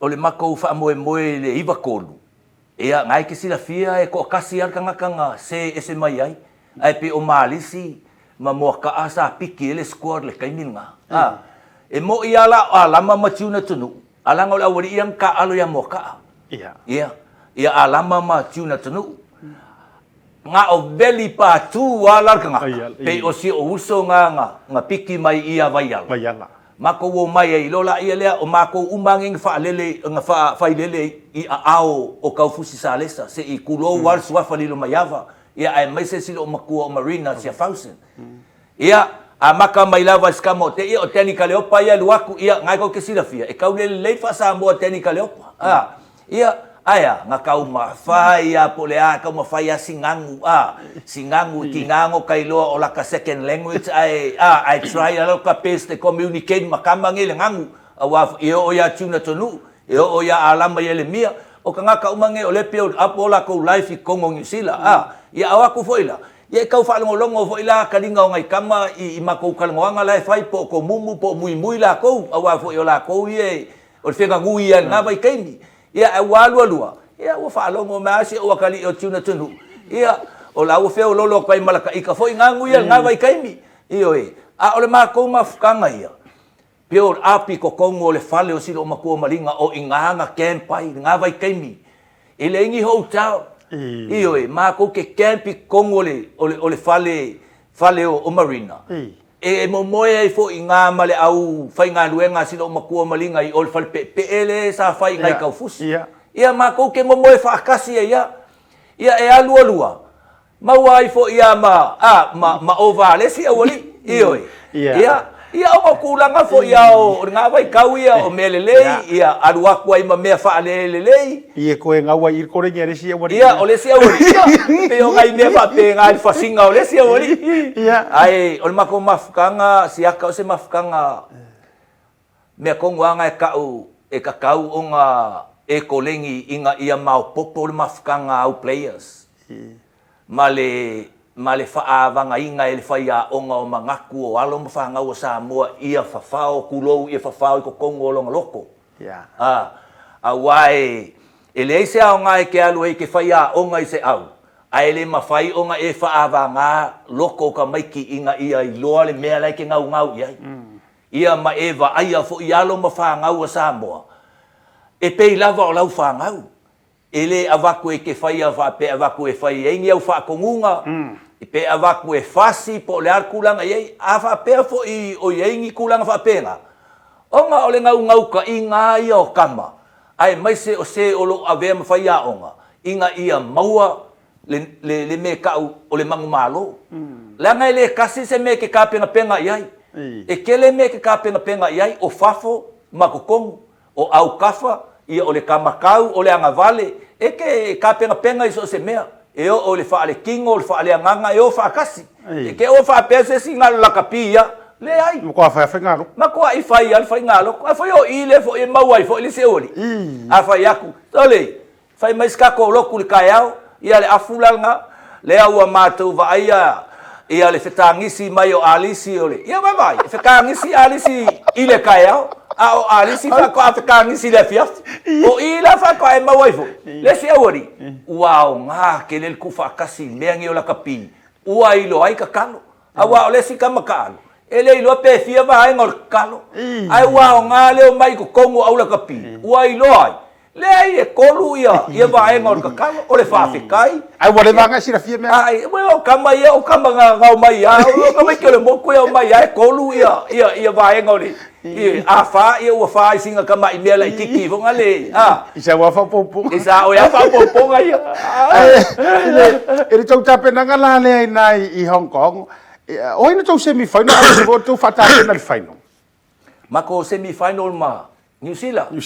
o le mako fa moe le iwa kolu. Ia ngai ke sila fia e ko kasi ar kanga se ese mai ai. Ai pe o malisi ma mo ka asa piki le squad le kaiminga. E mo ia la lama machiuna tunu. Alanga o awari yang ka alo ya mo ka. Ia alama machiuna tunu. Nga o beli pa tu wala kanga. Pe o si o uso nga piki mai ia vaiala. Mako wo mai ai lola ia lea o mako umanging fa lele nga fa lele I ao o kaufusi salesa se I kulo wal swafa lilo mayava ia ai mai se silo makua o marina sia fausen ia a maka mai lava skamo te ia o teni kaleopa ia luaku ia ngai ko ke sila fia e kau lele fa sa mo teni kaleopa ia aya nga kau ma fai a polea kau ma fai a singangu singangu kingango kailoa o la ka second language I try a lo ka peste communicate makamba ngile ngangu awa io o ya tuna tonu io o ya alama ye le mia o ka ngaka umange o le pio apola ko life I kongo New Zealand ia awa ku foila ia kau fa longo foila ka linga ngai kama I mako kalngoanga lai fai po ko mumu po mui la ko awa fo yo la ko ye o fenga ngui ya nga vai kaini ia awa ia o fa longo ma si o kali o tuna tunu ia o la o fe o lolo kai malaka I ka foi ngangu ia nga vai kaini io a o le mako mafkanga ia Pio api ko kongo le fale o silo makua malinga o inganga kempai nga vai kaimi. Ele ingi hotel. Iyo mako ke kempi kongo le fale o marina. E mo moe fo inga male au fai nga luenga silo makua malinga I ol fale pe ele sa fai ngai kau fusi. Ia mako ke mo moe fa akasi ia. Ia e alua. Mawai fo ia ma ovale si awali. Iyo Ia o kulanga fo ia o nga vai kau ia o melelei ia arua ko ai ma me fa lelei ia ko nga wa ir ko re sia wari ia o le sia wari pe o ngai me fa pe ngai fa singa o le sia wari ia ai o mako mafkanga sia ka o se mafkanga me ko nganga e kau o nga e kolengi inga ia mau popo le mafkanga au players male faavanga inga ele faia onga o mangaku o alo mafanga o Samoa ia fafao kulou ia fafao ko kongo longa loko awai ele se onga ke alu ke faia onga se au a ele mafai onga e faavanga loko ka maiki inga ia I loa le mea lai ke ngau ia ma eva ia fo ialo mafanga o Samoa e pe lava o lau fangau ele avaku e ke faia va pe avaku e faia ingi au fa kongunga I pe avaku e fasi po le ar kulanga ye ava pe fo I o yengi kulanga fa pena onga ole ngau ka inga ia o kama ai mai se o lo ave ma faia onga inga ia maua le me ka o le mangu malo la ngai le kasi se me ke ka penga ia e kele me ke ka penga ia o fafo makokong o au kafa ia o le kamakau o le anga vale e ke ka penga iso se mea e o le fa le kingo le fa le nganga e o fa kasi e ke o fa pese singa la kapia le ai mo ko fa ngalo ma ko ai fa ia fa ngalo ko fa yo ile fo e mau ai fo ile se oli a fa yaku tole fa mai ska ko lo kul kayao ia le afulanga le au matu va ia le fetangisi mai o alisi ole ia vai fetangisi alisi ile kayao o alisi fa ko afetangisi le fiaf o ila fa ko ai mau ai fo le se oli wow nga ke le ku fa kasi mengi o la kapi ua ilo ai ka kalo awa ole si kamakalo ele ilo pe fia va ai ngol kalo ai wow nga le mai ko kongo au la kapi ua ilo ai le ai e kolu ia va ai ngol ka kalo ole fa fikai ai wale vanga si la fia me ai o kama ia o kama nga mai ia o kama ke le moku ia mai ai kolu ia va ai ngol a fa ia o fa singa kama i mela I kiki vo ngale isa wa fa popo isa o ya fa popo ngai ele tau tape na ngala le ai nai I Hong Kong o ina tau semi final ale vo tu fata na final mako semi final ma New Zealand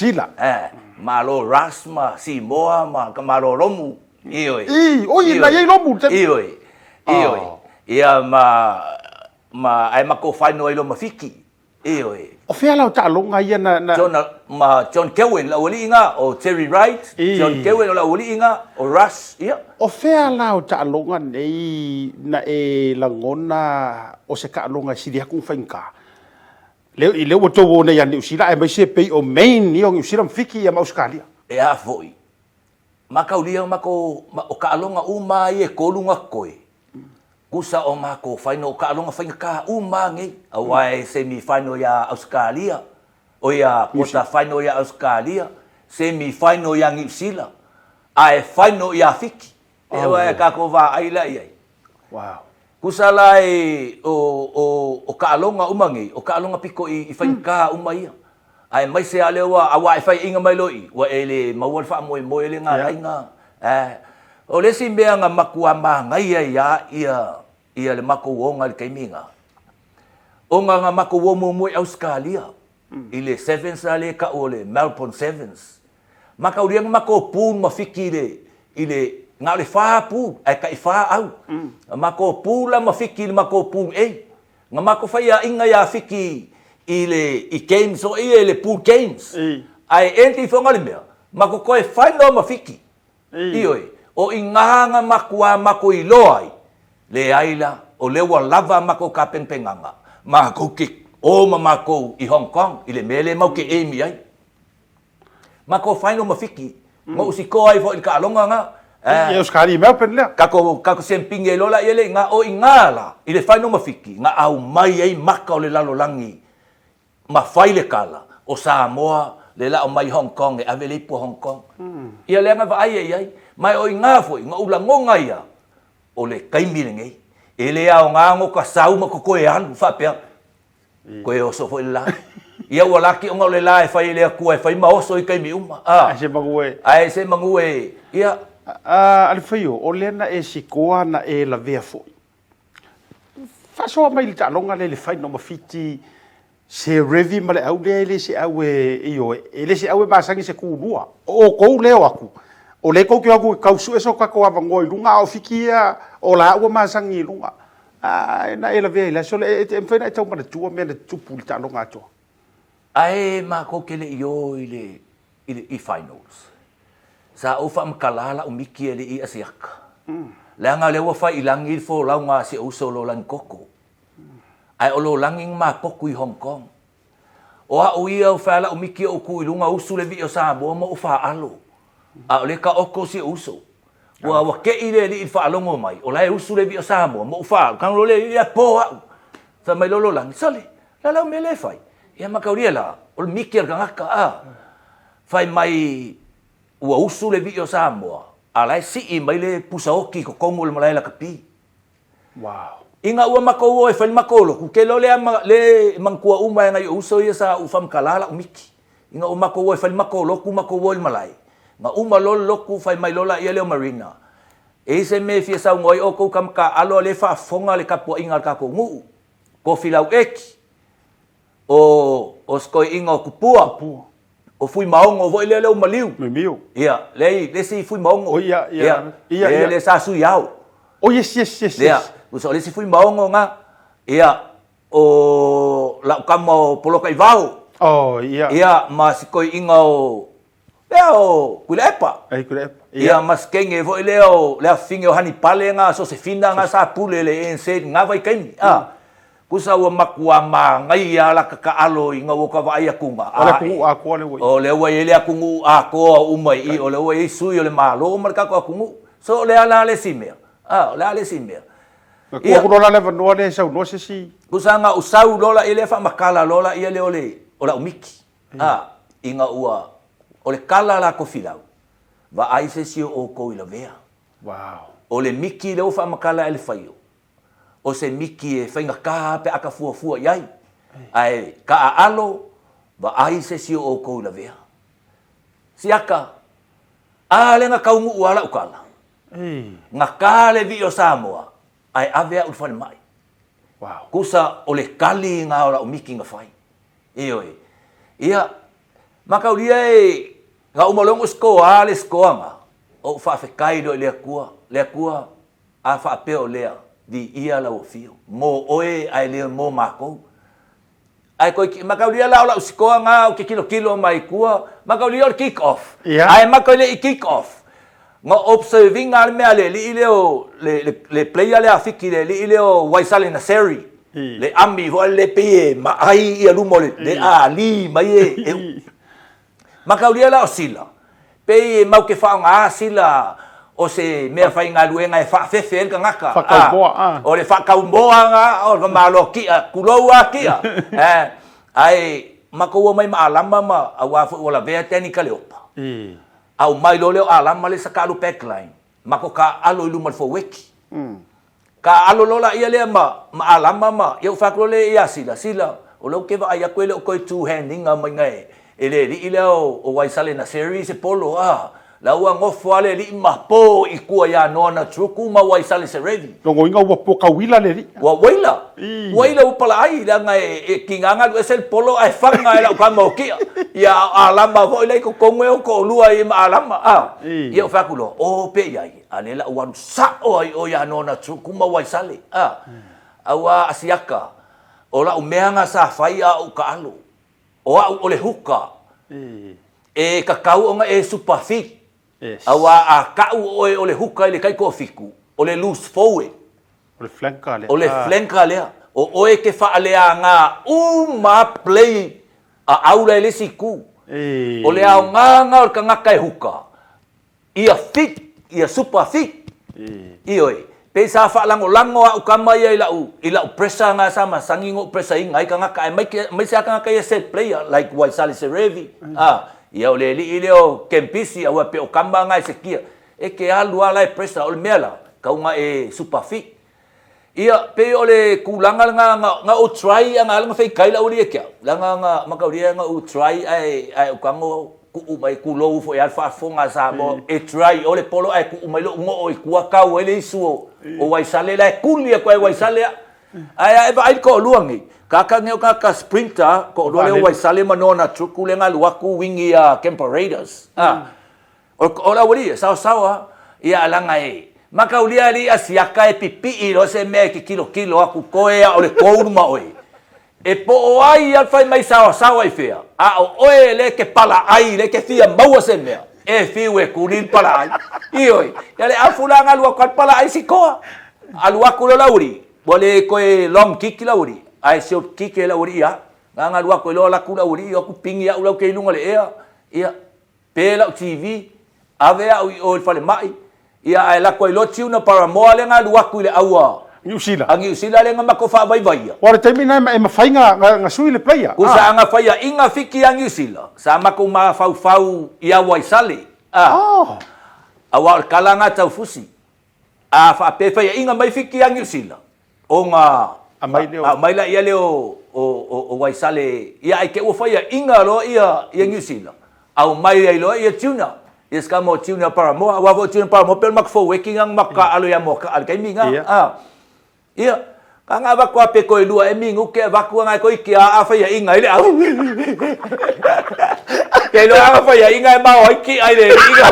malo rasma Samoa ma kamalo romu oi na ye romu ia ma ai mako final ilo mafiki o fea lau ta longa ia na John Kelvin la wali inga o Terry Wright John Kelvin la wali inga o Russ o fea lau ta longa nei na e langona o se ka longa si dia kung fainka I leo to wo nei New Zealand ai mai se pe o main ni o New Zealand fiki ia Australia. E a foi. Makaulia mako o kaalonga uma i e kolunga koe. Kusa o mako whaino o kaalonga whainga ka uma ngi. Awai semi-final ya Australia. O ia kota whaino ya Australia. Semi-final ya New Zealand. Ai whaino ya fiki. E wai kako wā aila iai. Wow. Kusa lai o kaalonga uma ngi. O kaalonga piko i whainga ka uma ia. Ai mai se ale wa awa fai inga mai loi wa ele mawal fa mo ele nga inga o le si mea nga makua ma ngai ia le mako wonga le kaiminga o nga mako wo mo Australia ile sevens ale ka ole Melbourne Sevens maka uri nga mako pun mafiki ile nga le fa pu ai ka fa au mako pula mafiki le mako pun nga mako fa ia inga ya fiki i games o le pool games ai enti fonga le mea mako koe whainga mawhiki ioi o inganga makua mako i loai le aila o lewa lava mako ka pengpenganga mako ki o mako i Hong Kong i le mele mau ke emi ai mako whainga mawhiki mo usiko ai fo i ka alonga nga e Australia Melbourne lea kako sempinge lola ele nga o ingala i le whainga mawhiki nga au mai ai maka o le lalo langi ma faile kala o Samoa le la o mai Hong Kong e ave leipo Hong Kong ia le nga vai ai mai o nga foi nga ulangonga ia o le kaimilinge e le ao nga ngo ka sau ma ko koe anu fa pe koe o so foi la ia wala ki o le la e fai le ku e fai ma o so i kaimi uma ai se mangue ia ale faio o le na e sikoa na e la vea foi fa so mai le talonga le fai no mafiti se revi male au le se au ele se au masangi se kulua o ko leo aku o le ko ki aku kausu eso ka ko avangoi lunga o fikia o la au masangi lunga na ela ve la so le e fena tau mana tua me le tupu ta longa to ai ma ko kele yo ile i finals sa o fa mkalala o miki ele i asiaka la nga le wa fa ilangi fo la nga se o solo lan koko ai o lo langing ma poku i Hong Kong. O a uia o whaala o miki o kui lunga usu le vi o Samoa mo o wha alo. A o le ka oko si uso. Wa ke i le li i whaalongo mai. O lai usu le vi o Samoa mo o wha alo. Kang lo le i a po au. Sa mai lolo langi. Sale, la lau me le whai. Ia makauria la. O le miki ar kangaka a. Whai mai ua usu le vi o Samoa. A lai si i mai le pusaoki ko kongo le malai la kapi. Wow. Inga ua mako o e whai makolo, ku ke lo le mangkua uma e ngai uso ia sa ufam kalala umiki. Inga ua mako o e whai makolo, ku mako o il malai. Nga uma lolo ku whai mai lola ia leo marina. E se me fia sa ngoi o kou kam ka alo le wha fonga le kapua inga ka ko ngu. Ko filau eki. O skoi inga o kupua. O fui maongo vo ile leo maliu. Me miu. Ia, le si fui maongo. O ia. Le sa su iau. O yes. Ia. Uso le si fui maongo nga ia o la kamo poloka i vau. Oh ia. Ia mas koi inga o leo kulepa. Ai kulepa. Ia mas kenge vo leo le finge o hani pale nga so se finda nga sa pule le ense nga vai kaimi. Kusa wa makua ma ngai ia la ka alo inga wo ka vai akunga. Ole ku a ko le wo. O le wa ele akungu a ko umai i o le wa i sui o le malo marka ko akungu. So le ala le simea. Le ala simea. Ko lola le vanua le sau no se si. Kusanga usau lola ile fa makala lola ia le ole ola umiki. Inga ua ole kala la ko filau. Va ai se si o ko ila vea. Wow. Ole miki le fa makala ele faio. O se miki e fainga ka pe aka fua iai. Ai ka alo va ai se si o ko ila vea. Siaka lenga kaungu wala ukala. Nga kale vi o Samoa. Ai avea ulfale mai. Wow. Kusa ole kali nga ora o miki nga fai. Ia makauria nga umalongo skoa le skoa nga. O fa fekai do le kua a fa peo lea di ia la ofio. Mo oe ai le mo mako. Ai ko makauria la skoa nga o ke kilo mai kua. Makauria o kick off. Ai makauria i kick off. Nga observing al me ale li leo le player le afiki le li leo Waisale na seri Le ami ho le pe ma ai ia lumo le ali mai makaulia la osila pe mau ke fa nga sila o se mea fai ngā luenga e whaafefe ka ngaka. Whakaumoa. O le whakaumoa ngā, o le malo kia, kuloua kia. Ai, makaua mai ma alama ma, a wafu o la vea teni ka leopa. Au mai lo leo alama le sakalu backline. Mako ka alo ilu malfo weki. Ka alo lola ia lea ma alama ma, iau whakro le ia sila. O leo kewa ai akwe leo koe two-handing a mai ngai. Ele li leo o waisale na series e polo, laua ngofo ale li mapo i kua ia nona truku ma waisale se ready. Longo inga wapo kawila le li. Wa waila. Waila upala ai langa e kinganga lu esel polo ai whanga e lau kama o kia. Ia alama vo ilai ko kongue o ko lua i ma alama. Ia whakulo, o pe iai. Ane la uanu sao ai o ia nona truku ma waisale. Awa asiaka. O la umeanga sa whai a o ka alo. O au ole huka. E kakau o nga e super fit. Awa a kau oe o le huka le kai ko fiku. O le loose forward. O le flanka lea. O le flanka lea. O oe ke whaalea ngā uma play a aura le siku. O le au nganga o ka ngaka e huka. Ia fit, ia super fit. Ioi. Pe sa whaalango lango a ukama ia i lau pressure ngā sama sangingo pressure inga i ka ngaka. Mai se a ka ngaka ia set player like Waisale Serevi. Ia o le li leo kempisi au pe o kamba ngai se kia e ke alu ala e presa o le mela kaunga e super fit ia pe o le kulanga nga o try nga nga fei kaila o le kia langa nga makauria nga o try ai o kango ku mai ku lo fo ia fa fonga sa mo e try o le polo ai ku mai lo ngo o ku ka o le isu o Waisale la kulia ko Waisale ai ai ko luangi kaka ngeo kaka sprinter ko lo le Waisale manona truku le nga luaku wingi a Kemper Raiders o la wori sawa ia langa e makaulia li asiaka e pipi lo se me ki kilo aku koe o le kouru ma oi e po o ai al fai mai sawa e fea o oe le ke pala ai le ke fia maua se mea e fiu e kurin pala ai ioi ya le afulanga luaku pala ai sikoa aluaku lo lauri bole koe long kick lauri ai short kick la uri ya nga lua ko lo la kula uri o ku pingi ya ulau ke lunga le ia pela TV ave o fale mai ia ai la ko lo tiu na para mo le nga lua ku le aua New Zealand angi usila le nga makofa vai vai ora temi na e mafai nga sui le player ku sa nga faia inga fiki angi usila sa mako ma fau ia Waisale awa kala nga tau fusi fa pe faia inga mai fiki angi usila o nga mai la ia leo o Waisale ia ai ke o faia inga lo ia New Zealand au mai ai lo ia tuna is kamo tuna para mo wa vo tuna para mo pel mak fo waking ang maka alo ya mo ka al kai minga ia ka nga ba ko pe ko lua e mingu ke ba ko nga ko ki a faia inga ile au ke lo a faia inga ma o ki ai le inga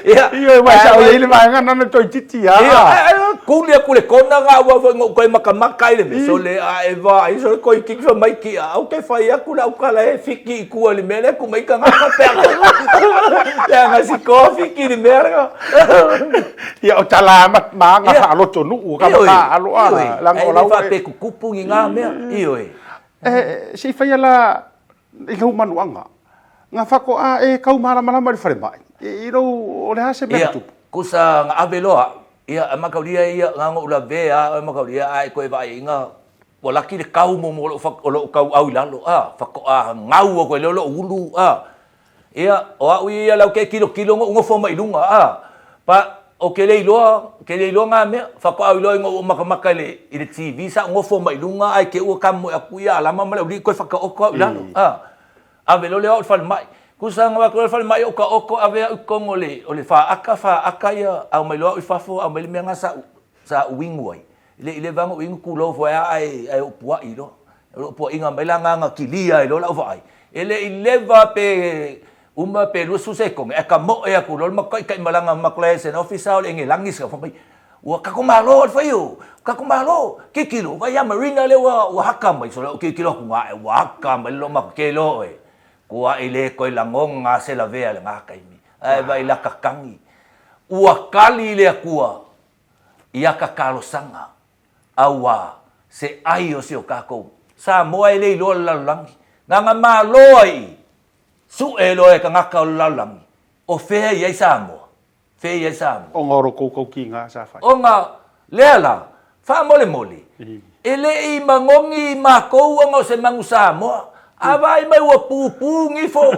ia mai sa o ile mai nga na toi titi kulia kule kona nga wa ko makamaka ile me so le a eva i so ko ki so mai ki au ke fai aku la ukala e fiki ku ali mele ku mai ka nga pe ya nga si ko fiki ni merga ia o tala ma nga fa lo tonu u ka ma alo la ngo la fa pe ku kupu nga me ioi si fai la i ka manuanga nga fa ko e ka mara mara mari fare mai i ro o le hase me tu kusa nga aveloa ia makaulia ia nganga ula vea makaulia ai koe vai nga wala ki le kau mo lo kau au lalo fako ngau ko lo ulu ia o au ia lau ke kilo ngo fo mai lunga pa o ke le lo nga me fako au lo ngo makamaka le i le TV sa ngo fo mai lunga ai ke o kam mo aku ia lama mala uli ko faka o ko lalo ave lo le o fal mai kusang wa ko fal mai o ko ave ko ngole o le fa aka ia au mai lo i fafo au mai me nga sa wingway ile vang wing ku lo fo ai o pua i lo po inga mai la nga kilia i lo la vai ile va pe uma pe lu su se ko e ka mo e ku lo ma kai kai malanga maklese no official ngi langis ka fa mai wa ka ko malo fa yo ka ko malo ke kilo va ya marina le wa haka mai so ke kilo ku wa haka mai lo ma ke lo kua ile ko langong nga se la vea nga kai mi ai vai la kakangi ua kali le kua ia ka kalosanga awa se ai o se o kako sa moa e le lo lalangi nga maloi su e lo e ka ngaka lalangi o fe ia sa moa fe ia sa moa o ngoro ko ki nga sa fai o nga lela fa mole mole ele I mangongi makou ngo se mangusa moa avai mai wa pupu ngi fo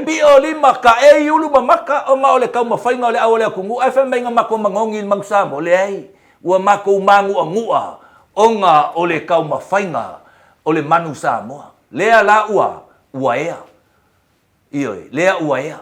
pio lima ka e yulu mamaka o nga ole ka mafainga ole awole kungu ai fa mai nga mako mangongi mangusa mo le ai ua mako mangu angua o nga ole ka mafainga ole manusa moa lea la ua ea ioi lea ua ea